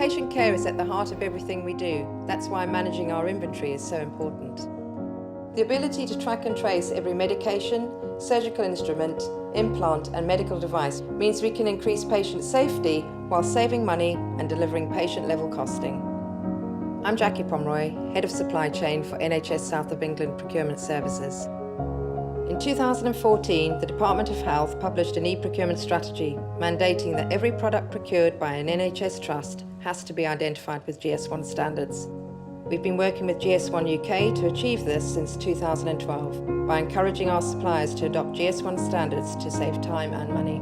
Patient care is at the heart of everything we do. That's why managing our inventory is so important. The ability to track and trace every medication, surgical instrument, implant and medical device means we can increase patient safety while saving money and delivering patient-level costing. I'm Jackie Pomeroy, Head of Supply Chain for NHS South of England Procurement Services. In 2014, the Department of Health published an e-procurement strategy mandating that every product procured by an NHS trust has to be identified with GS1 standards. We've been working with GS1 UK to achieve this since 2012 by encouraging our suppliers to adopt GS1 standards to save time and money.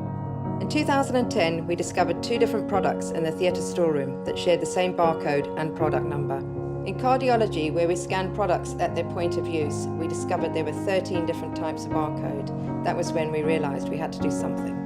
In 2010, we discovered 2 different products in the theatre storeroom that shared the same barcode and product number. In cardiology, where we scanned products at their point of use, we discovered there were 13 different types of barcode. That was when we realised we had to do something.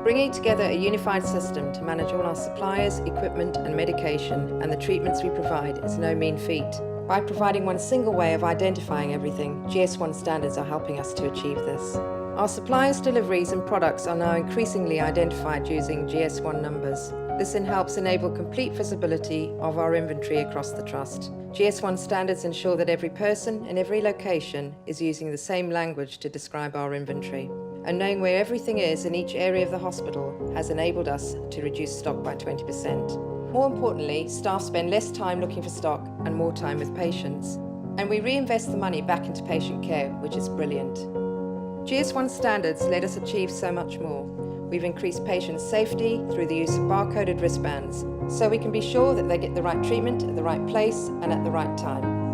Bringing together a unified system to manage all our suppliers, equipment and medication and the treatments we provide is no mean feat. By providing one single way of identifying everything, GS1 standards are helping us to achieve this. Our suppliers' deliveries and products are now increasingly identified using GS1 numbers. This helps enable complete visibility of our inventory across the trust. GS1 standards ensure that every person in every location is using the same language to describe our inventory. And knowing where everything is in each area of the hospital has enabled us to reduce stock by 20%. More importantly, staff spend less time looking for stock and more time with patients. And we reinvest the money back into patient care, which is brilliant. GS1 standards let us achieve so much more. We've increased patient safety through the use of barcoded wristbands, so we can be sure that they get the right treatment at the right place and at the right time.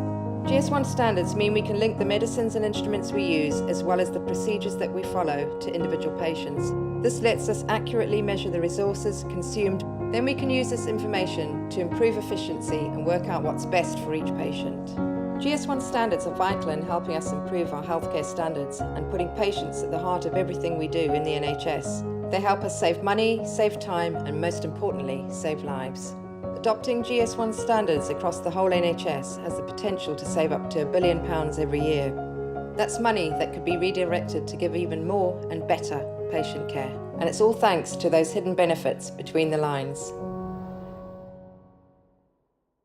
GS1 standards mean we can link the medicines and instruments we use, as well as the procedures that we follow, to individual patients. This lets us accurately measure the resources consumed. Then we can use this information to improve efficiency and work out what's best for each patient. GS1 standards are vital in helping us improve our healthcare standards and putting patients at the heart of everything we do in the NHS. They help us save money, save time, and most importantly, save lives. Adopting GS1 standards across the whole NHS has the potential to save up to £1 billion every year. That's money that could be redirected to give even more and better patient care. And it's all thanks to those hidden benefits between the lines.